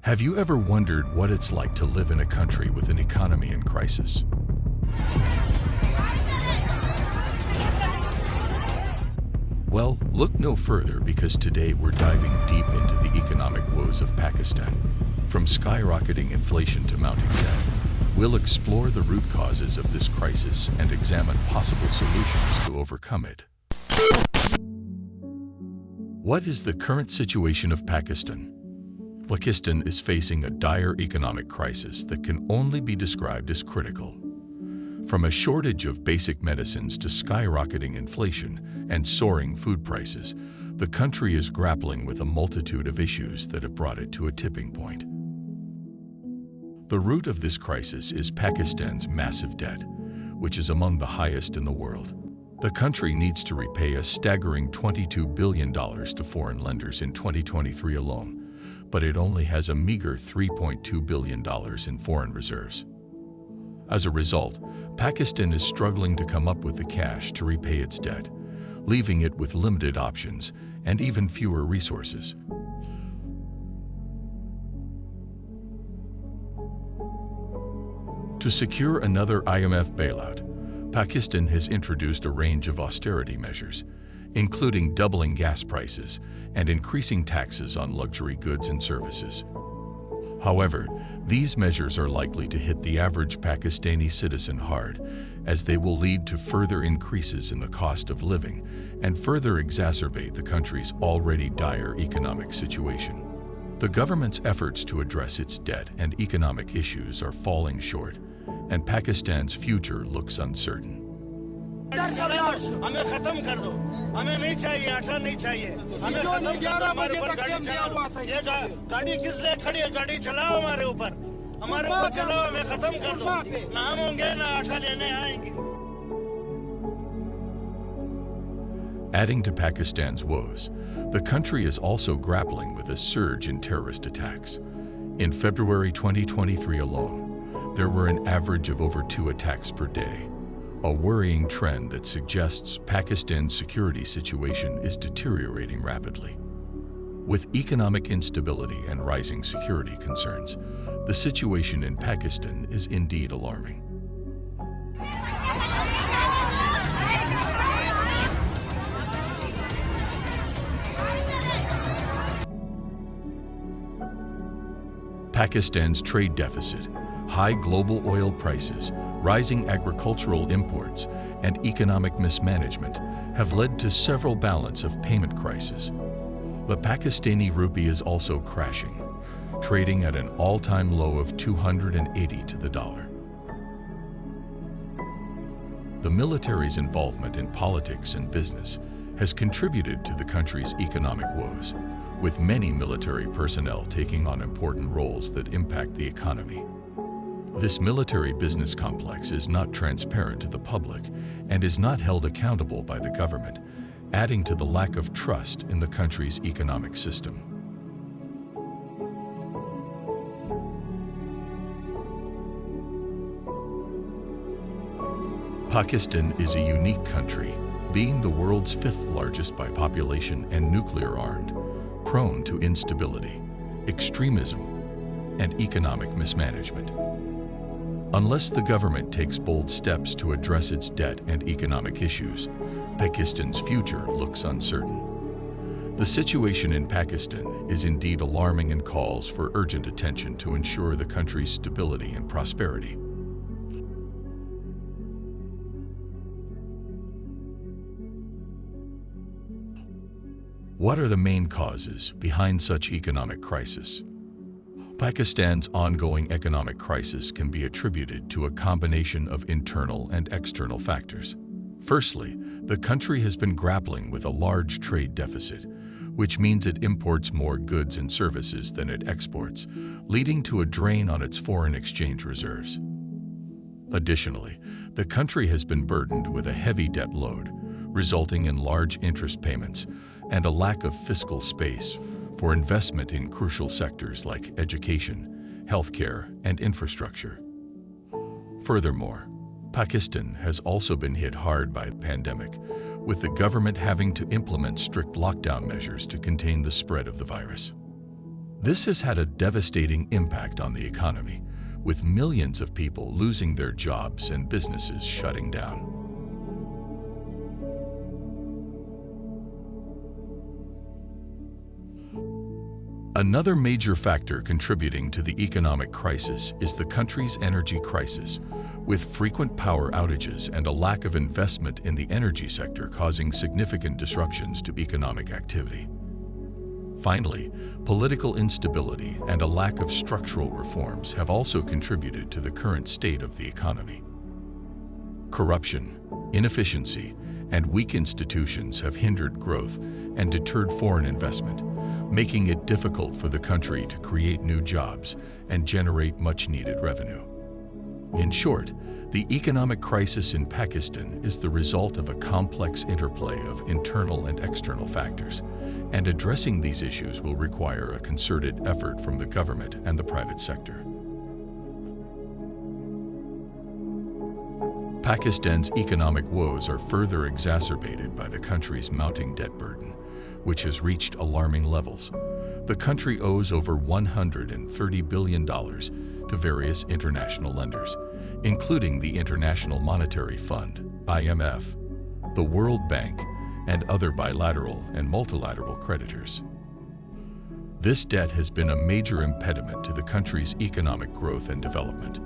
Have you ever wondered what it's like to live in a country with an economy in crisis? Well, look no further, because today we're diving deep into the economic woes of Pakistan. From skyrocketing inflation to mounting debt, we'll explore the root causes of this crisis and examine possible solutions to overcome it. What is the current situation of Pakistan? Pakistan is facing a dire economic crisis that can only be described as critical. From a shortage of basic medicines to skyrocketing inflation and soaring food prices, the country is grappling with a multitude of issues that have brought it to a tipping point. The root of this crisis is Pakistan's massive debt, which is among the highest in the world. The country needs to repay a staggering $22 billion to foreign lenders in 2023 alone, but it only has a meager $3.2 billion in foreign reserves. As a result, Pakistan is struggling to come up with the cash to repay its debt, leaving it with limited options and even fewer resources. To secure another IMF bailout, Pakistan has introduced a range of austerity measures, including doubling gas prices and increasing taxes on luxury goods and services. However, these measures are likely to hit the average Pakistani citizen hard, as they will lead to further increases in the cost of living and further exacerbate the country's already dire economic situation. The government's efforts to address its debt and economic issues are falling short, and Pakistan's future looks uncertain. Adding to Pakistan's woes, the country is also grappling with a surge in terrorist attacks. In February 2023 alone, there were an average of over 2 attacks per day, a worrying trend that suggests Pakistan's security situation is deteriorating rapidly. With economic instability and rising security concerns, the situation in Pakistan is indeed alarming. Pakistan's trade deficit, high global oil prices, rising agricultural imports, and economic mismanagement have led to several balance of payment crises. The Pakistani rupee is also crashing, trading at an all-time low of 280 to the dollar. The military's involvement in politics and business has contributed to the country's economic woes, with many military personnel taking on important roles that impact the economy. This military business complex is not transparent to the public and is not held accountable by the government, adding to the lack of trust in the country's economic system. Pakistan is a unique country, being the world's 5th largest by population and nuclear-armed, prone to instability, extremism, and economic mismanagement. Unless the government takes bold steps to address its debt and economic issues, Pakistan's future looks uncertain. The situation in Pakistan is indeed alarming and calls for urgent attention to ensure the country's stability and prosperity. What are the main causes behind such economic crisis? Pakistan's ongoing economic crisis can be attributed to a combination of internal and external factors. Firstly, the country has been grappling with a large trade deficit, which means it imports more goods and services than it exports, leading to a drain on its foreign exchange reserves. Additionally, the country has been burdened with a heavy debt load, resulting in large interest payments and a lack of fiscal space for investment in crucial sectors like education, healthcare, and infrastructure. Furthermore, Pakistan has also been hit hard by the pandemic, with the government having to implement strict lockdown measures to contain the spread of the virus. This has had a devastating impact on the economy, with millions of people losing their jobs and businesses shutting down. Another major factor contributing to the economic crisis is the country's energy crisis, with frequent power outages and a lack of investment in the energy sector causing significant disruptions to economic activity. Finally, political instability and a lack of structural reforms have also contributed to the current state of the economy. Corruption, inefficiency, and weak institutions have hindered growth and deterred foreign investment, making it difficult for the country to create new jobs and generate much-needed revenue. In short, the economic crisis in Pakistan is the result of a complex interplay of internal and external factors, and addressing these issues will require a concerted effort from the government and the private sector. Pakistan's economic woes are further exacerbated by the country's mounting debt burden, which has reached alarming levels. The country owes over $130 billion to various international lenders, including the International Monetary Fund, IMF, the World Bank, and other bilateral and multilateral creditors. This debt has been a major impediment to the country's economic growth and development,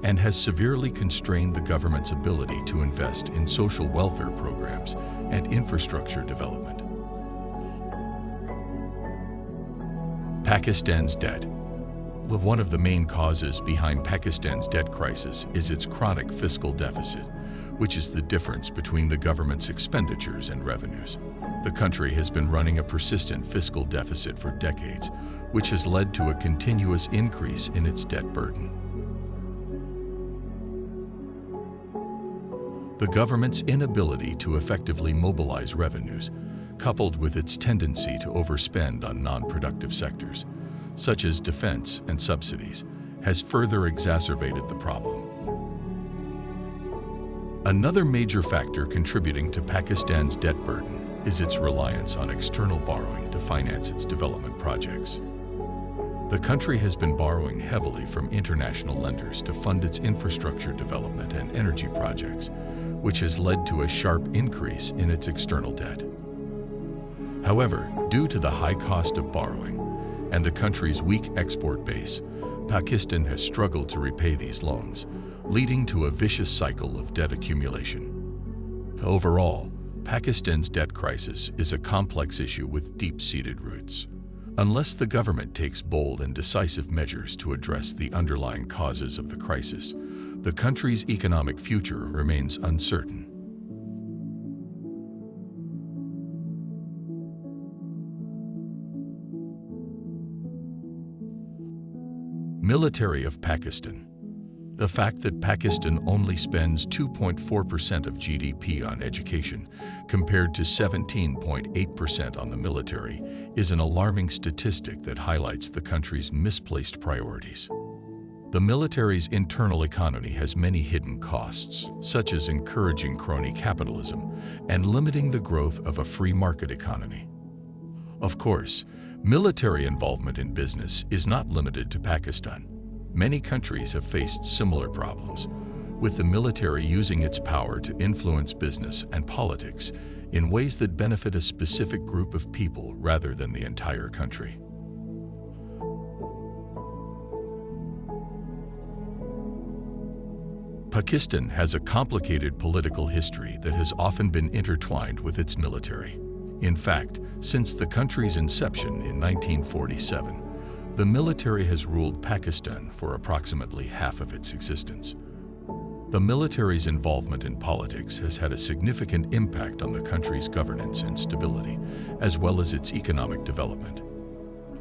and has severely constrained the government's ability to invest in social welfare programs and infrastructure development. Pakistan's debt. One of the main causes behind Pakistan's debt crisis is its chronic fiscal deficit, which is the difference between the government's expenditures and revenues. The country has been running a persistent fiscal deficit for decades, which has led to a continuous increase in its debt burden. The government's inability to effectively mobilize revenues, coupled with its tendency to overspend on non-productive sectors, such as defense and subsidies, has further exacerbated the problem. Another major factor contributing to Pakistan's debt burden is its reliance on external borrowing to finance its development projects. The country has been borrowing heavily from international lenders to fund its infrastructure development and energy projects, which has led to a sharp increase in its external debt. However, due to the high cost of borrowing and the country's weak export base, Pakistan has struggled to repay these loans, leading to a vicious cycle of debt accumulation. Overall, Pakistan's debt crisis is a complex issue with deep-seated roots. Unless the government takes bold and decisive measures to address the underlying causes of the crisis, the country's economic future remains uncertain. Military of Pakistan. The fact that Pakistan only spends 2.4% of GDP on education, compared to 17.8% on the military, is an alarming statistic that highlights the country's misplaced priorities. The military's internal economy has many hidden costs, such as encouraging crony capitalism and limiting the growth of a free market economy. Of course, military involvement in business is not limited to Pakistan. Many countries have faced similar problems, with the military using its power to influence business and politics in ways that benefit a specific group of people rather than the entire country. Pakistan has a complicated political history that has often been intertwined with its military. In fact, since the country's inception in 1947, the military has ruled Pakistan for approximately half of its existence. The military's involvement in politics has had a significant impact on the country's governance and stability, as well as its economic development.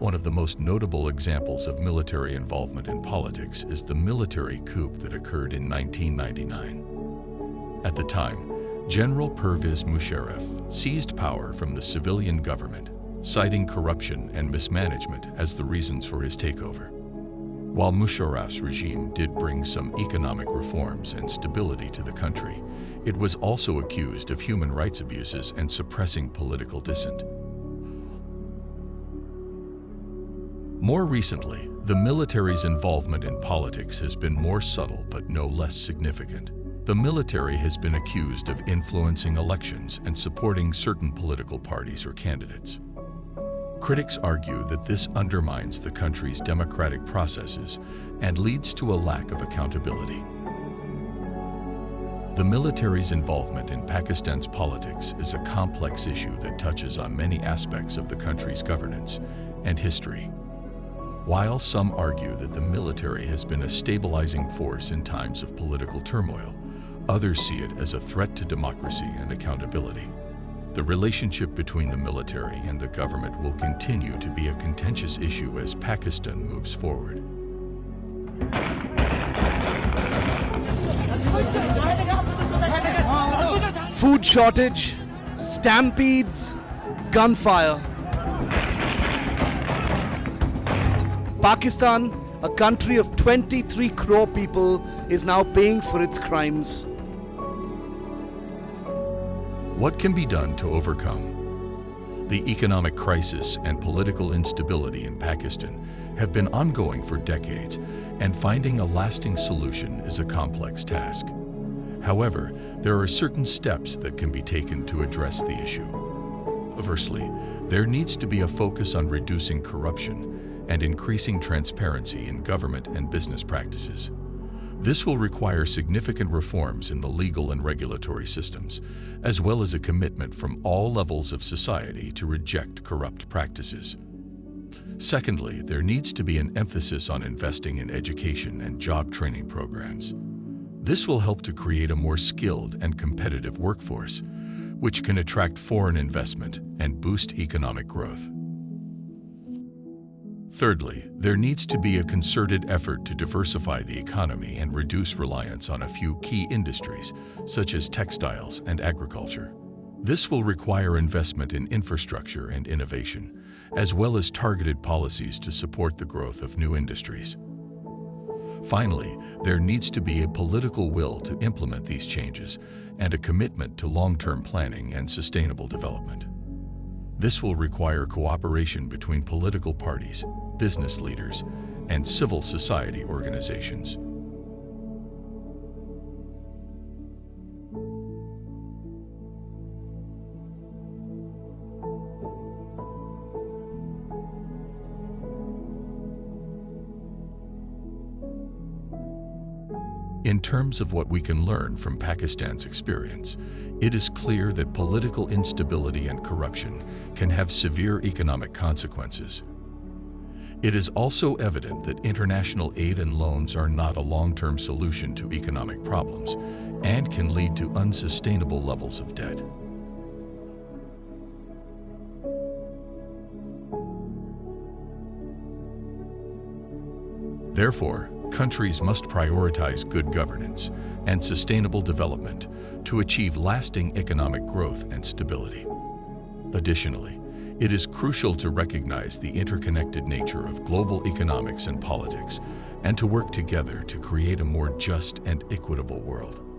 One of the most notable examples of military involvement in politics is the military coup that occurred in 1999. At the time, General Pervez Musharraf seized power from the civilian government, citing corruption and mismanagement as the reasons for his takeover. While Musharraf's regime did bring some economic reforms and stability to the country, it was also accused of human rights abuses and suppressing political dissent. More recently, the military's involvement in politics has been more subtle but no less significant. The military has been accused of influencing elections and supporting certain political parties or candidates. Critics argue that this undermines the country's democratic processes and leads to a lack of accountability. The military's involvement in Pakistan's politics is a complex issue that touches on many aspects of the country's governance and history. While some argue that the military has been a stabilizing force in times of political turmoil, others see it as a threat to democracy and accountability. The relationship between the military and the government will continue to be a contentious issue as Pakistan moves forward. Food shortage, stampedes, gunfire. Pakistan, a country of 23 crore people, is now paying for its crimes. What can be done to overcome? The economic crisis and political instability in Pakistan have been ongoing for decades, and finding a lasting solution is a complex task. However, there are certain steps that can be taken to address the issue. Firstly, there needs to be a focus on reducing corruption and increasing transparency in government and business practices. This will require significant reforms in the legal and regulatory systems, as well as a commitment from all levels of society to reject corrupt practices. Secondly, there needs to be an emphasis on investing in education and job training programs. This will help to create a more skilled and competitive workforce, which can attract foreign investment and boost economic growth. Thirdly, there needs to be a concerted effort to diversify the economy and reduce reliance on a few key industries, such as textiles and agriculture. This will require investment in infrastructure and innovation, as well as targeted policies to support the growth of new industries. Finally, there needs to be a political will to implement these changes and a commitment to long-term planning and sustainable development. This will require cooperation between political parties, business leaders, and civil society organizations. In terms of what we can learn from Pakistan's experience, it is clear that political instability and corruption can have severe economic consequences. It is also evident that international aid and loans are not a long-term solution to economic problems and can lead to unsustainable levels of debt. Therefore, countries must prioritize good governance and sustainable development to achieve lasting economic growth and stability. Additionally, it is crucial to recognize the interconnected nature of global economics and politics and to work together to create a more just and equitable world.